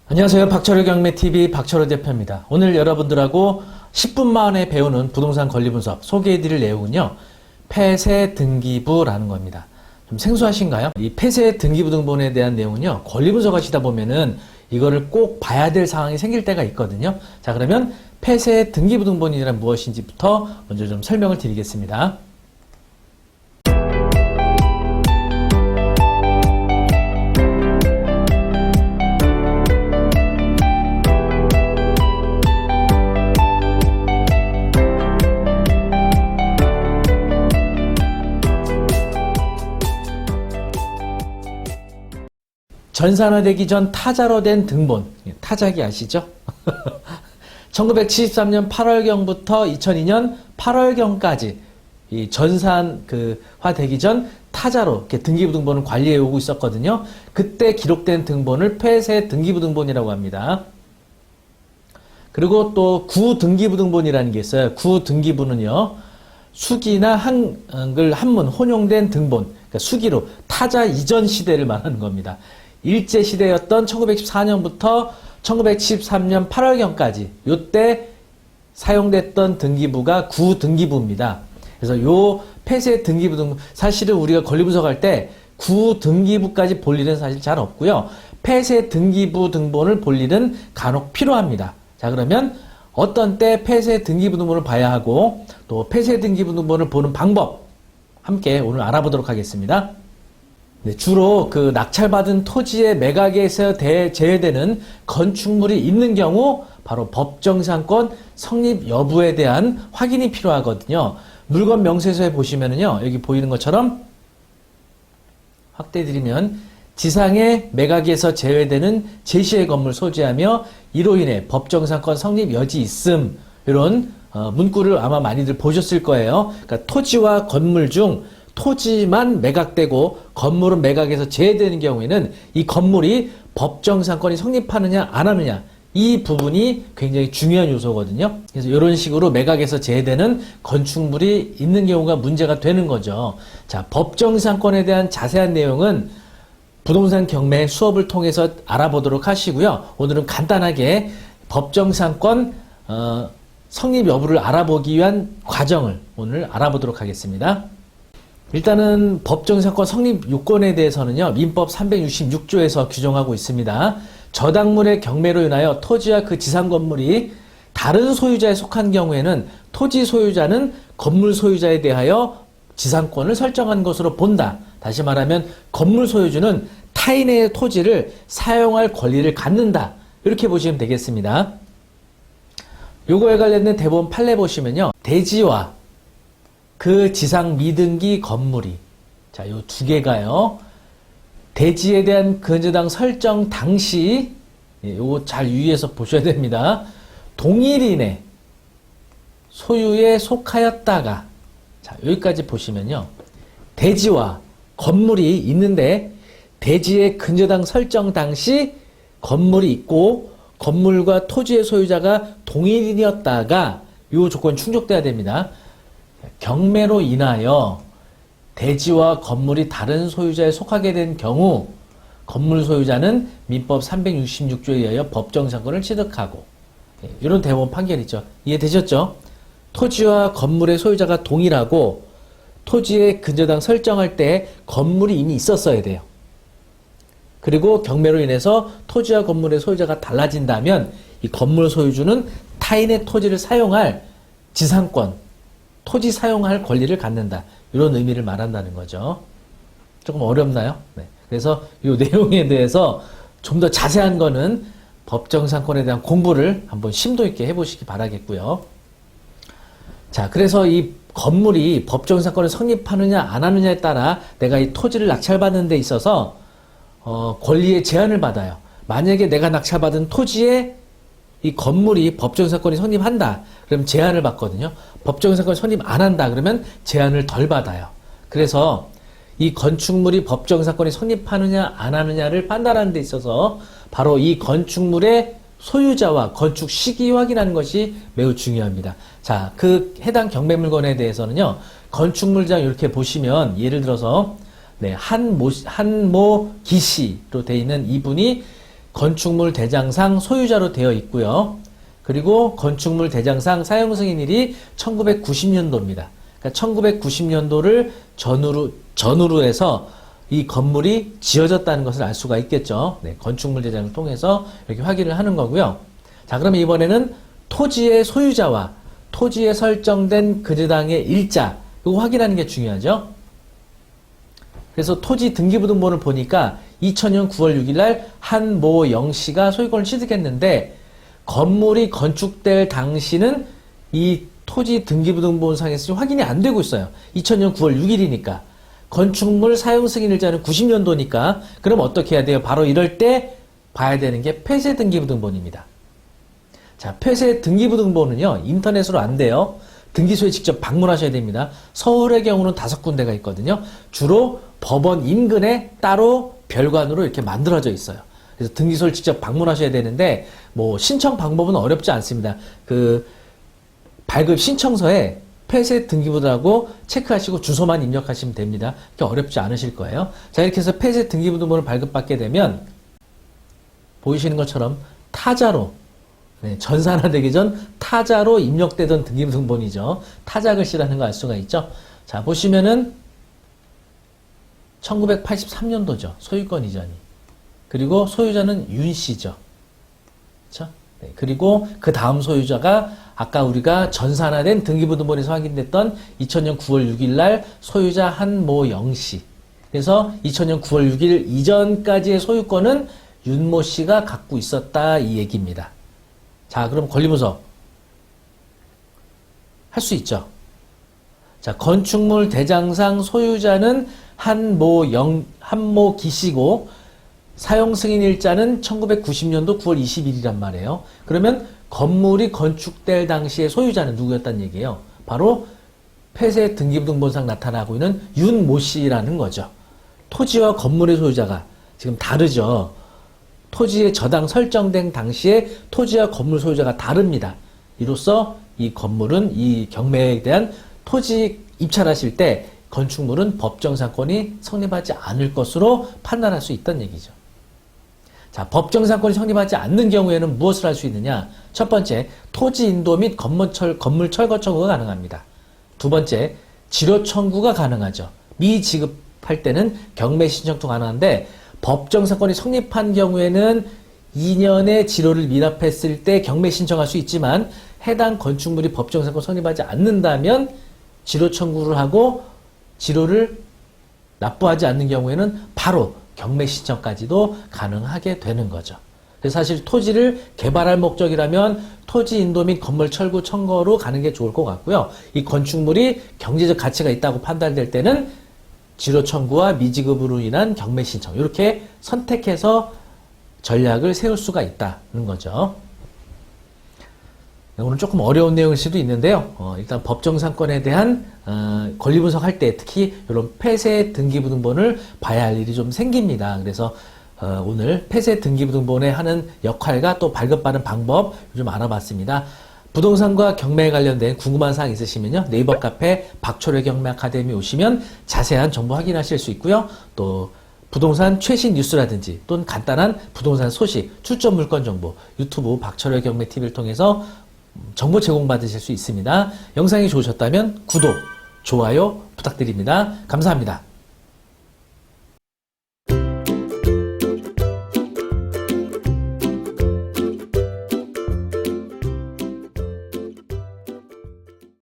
안녕하세요. 박철호 경매TV 박철호 대표입니다. 오늘 여러분들하고 10분 만에 배우는 부동산 권리 분석 소개해드릴 내용은요. 폐쇄 등기부라는 겁니다. 좀 생소하신가요? 이 폐쇄 등기부 등본에 대한 내용은요. 권리 분석하시다 보면은 이거를 꼭 봐야 될 상황이 생길 때가 있거든요. 자, 그러면 폐쇄 등기부 등본이란 무엇인지부터 먼저 좀 설명을 드리겠습니다. 전산화되기 전 타자로 된 등본, 타자기 아시죠? 1973년 8월경부터 2002년 8월경까지 이 전산화되기 전 타자로 이렇게 등기부 등본을 관리해 오고 있었거든요. 그때 기록된 등본을 폐쇄 등기부 등본이라고 합니다. 그리고 또 구등기부 등본이라는 게 있어요. 구등기부는요. 수기나 한글 한문 혼용된 등본, 그러니까 수기로 타자 이전 시대를 말하는 겁니다. 일제시대였던 1914년부터 1973년 8월경까지 요때 사용됐던 등기부가 구등기부입니다. 그래서 요 폐쇄 등기부 등본, 사실은 우리가 권리 분석할 때 구등기부까지 볼 일은 사실 잘 없고요. 폐쇄 등기부 등본을 볼 일은 간혹 필요합니다. 자, 그러면 어떤 때 폐쇄 등기부 등본을 봐야 하고 또 폐쇄 등기부 등본을 보는 방법 함께 오늘 알아보도록 하겠습니다. 네, 주로 그 낙찰받은 토지의 매각에서 제외되는 건축물이 있는 경우 바로 법정상권 성립 여부에 대한 확인이 필요하거든요. 물건 명세서에 보시면은요, 여기 보이는 것처럼 확대해드리면 지상의 매각에서 제외되는 제시의 건물 소지하며 이로 인해 법정상권 성립 여지 있음, 이런 문구를 아마 많이들 보셨을 거예요. 그러니까 토지와 건물 중 토지만 매각되고 건물은 매각에서 제외되는 경우에는 이 건물이 법정상권이 성립하느냐 안 하느냐, 이 부분이 굉장히 중요한 요소거든요. 그래서 이런 식으로 매각에서 제외되는 건축물이 있는 경우가 문제가 되는 거죠. 자, 법정상권에 대한 자세한 내용은 부동산 경매 수업을 통해서 알아보도록 하시고요. 오늘은 간단하게 법정상권 성립 여부를 알아보기 위한 과정을 오늘 알아보도록 하겠습니다. 일단은 법정상권 성립 요건에 대해서는요, 민법 366조에서 규정하고 있습니다. 저당물의 경매로 인하여 토지와 그 지상 건물이 다른 소유자에 속한 경우에는 토지 소유자는 건물 소유자에 대하여 지상권을 설정한 것으로 본다. 다시 말하면 건물 소유주는 타인의 토지를 사용할 권리를 갖는다. 이렇게 보시면 되겠습니다. 요거에 관련된 대법원 판례 보시면요, 대지와 그 지상 미등기 건물이, 자, 요 두 개가요, 대지에 대한 근저당 설정 당시, 요거 잘 유의해서 보셔야 됩니다. 동일인의 소유에 속하였다가, 자, 여기까지 보시면요, 대지와 건물이 있는데 대지의 근저당 설정 당시 건물이 있고 건물과 토지의 소유자가 동일인이었다가 요 조건 충족돼야 됩니다. 경매로 인하여 대지와 건물이 다른 소유자에 속하게 된 경우 건물 소유자는 민법 366조에 의하여 법정상권을 취득하고, 이런 대법원 판결이죠. 이해되셨죠? 토지와 건물의 소유자가 동일하고 토지의 근저당 설정할 때 건물이 이미 있었어야 돼요. 그리고 경매로 인해서 토지와 건물의 소유자가 달라진다면 이 건물 소유주는 타인의 토지를 사용할 지상권, 토지 사용할 권리를 갖는다. 이런 의미를 말한다는 거죠. 조금 어렵나요? 네. 그래서 이 내용에 대해서 좀 더 자세한 거는 법정상권에 대한 공부를 한번 심도 있게 해보시기 바라겠고요. 자, 그래서 이 건물이 법정상권을 성립하느냐 안 하느냐에 따라 내가 이 토지를 낙찰받는 데 있어서 권리의 제한을 받아요. 만약에 내가 낙찰받은 토지에 이 건물이 법정상권이 성립한다, 그럼 제한을 받거든요. 법정상권이 성립 안 한다 그러면 제한을 덜 받아요. 그래서 이 건축물이 법정상권이 성립하느냐 안 하느냐를 판단하는 데 있어서 바로 이 건축물의 소유자와 건축 시기 확인하는 것이 매우 중요합니다. 자, 그 해당 경매물건에 대해서는요, 건축물장 이렇게 보시면 예를 들어서 한모 기씨로 되어 있는 이분이 건축물 대장상 소유자로 되어 있고요. 그리고 건축물 대장상 사용 승인일이 1990년도입니다. 그러니까 1990년도를 전후로 해서 이 건물이 지어졌다는 것을 알 수가 있겠죠. 네, 건축물 대장을 통해서 이렇게 확인을 하는 거고요. 자, 그러면 이번에는 토지의 소유자와 토지에 설정된 그제당의 일자, 이거 확인하는 게 중요하죠. 그래서 토지 등기부등본을 보니까 2000년 9월 6일 날 한모영 씨가 소유권을 취득했는데 건물이 건축될 당시는 이 토지 등기부등본상에서 확인이 안 되고 있어요. 2000년 9월 6일이니까. 건축물 사용 승인일자는 90년도니까 그럼 어떻게 해야 돼요? 바로 이럴 때 봐야 되는 게 폐쇄 등기부등본입니다. 자, 폐쇄 등기부등본은요, 인터넷으로 안 돼요. 등기소에 직접 방문하셔야 됩니다. 서울의 경우는 5군데가 있거든요. 주로 법원 인근에 따로 별관으로 이렇게 만들어져 있어요. 그래서 등기소를 직접 방문하셔야 되는데, 뭐, 신청 방법은 어렵지 않습니다. 발급 신청서에 폐쇄 등기부등본하고 체크하시고 주소만 입력하시면 됩니다. 그렇게 어렵지 않으실 거예요. 자, 이렇게 해서 폐쇄 등기부등본을 발급받게 되면, 보이시는 것처럼 타자로, 네, 전산화되기 전 타자로 입력되던 등기부등본이죠. 타자 글씨라는 거 알 수가 있죠. 자, 보시면은 1983년도죠. 소유권 이전이. 그리고 소유자는 윤 씨죠. 그렇죠? 네, 그리고 그 다음 소유자가 아까 우리가 전산화된 등기부등본에서 확인됐던 2000년 9월 6일 날 소유자 한모영 씨. 그래서 2000년 9월 6일 이전까지의 소유권은 윤모 씨가 갖고 있었다, 이 얘기입니다. 자, 그럼 권리분석 할 수 있죠. 자, 건축물 대장상 소유자는 한모기 씨고 사용 승인일자는 1990년도 9월 20일이란 말이에요. 그러면 건물이 건축될 당시의 소유자는 누구였단 얘기예요? 바로 폐쇄 등기부등본상 나타나고 있는 윤모 씨라는 거죠. 토지와 건물의 소유자가 지금 다르죠. 토지의 저당 설정된 당시에 토지와 건물 소유자가 다릅니다. 이로써 이 건물은 이 경매에 대한 토지 입찰하실 때 건축물은 법정상권이 성립하지 않을 것으로 판단할 수 있다는 얘기죠. 자, 법정상권이 성립하지 않는 경우에는 무엇을 할 수 있느냐? 첫 번째, 토지 인도 및 건물 철거 청구가 가능합니다. 두 번째, 지료 청구가 가능하죠. 미지급할 때는 경매 신청도 가능한데 법정사건이 성립한 경우에는 2년의 지료를 미납했을 때 경매 신청할 수 있지만 해당 건축물이 법정사건 성립하지 않는다면 지료 청구를 하고 지료를 납부하지 않는 경우에는 바로 경매 신청까지도 가능하게 되는 거죠. 그래서 사실 토지를 개발할 목적이라면 토지 인도 및 건물 철거 청구로 가는 게 좋을 것 같고요. 이 건축물이 경제적 가치가 있다고 판단될 때는 지료 청구와 미지급으로 인한 경매 신청, 이렇게 선택해서 전략을 세울 수가 있다는 거죠. 오늘 조금 어려운 내용일 수도 있는데요. 일단 법정상권에 대한 권리 분석할 때 특히 이런 폐쇄 등기부등본을 봐야 할 일이 좀 생깁니다. 그래서 오늘 폐쇄 등기부등본에 하는 역할과 또 발급받는 방법 좀 알아봤습니다. 부동산과 경매에 관련된 궁금한 사항 있으시면요, 네이버 카페 박초래 경매 아카데미 오시면 자세한 정보 확인하실 수 있고요. 또 부동산 최신 뉴스라든지 또는 간단한 부동산 소식, 출전 물건 정보 유튜브 박초래 경매 TV를 통해서 정보 제공받으실 수 있습니다. 영상이 좋으셨다면 구독, 좋아요 부탁드립니다. 감사합니다.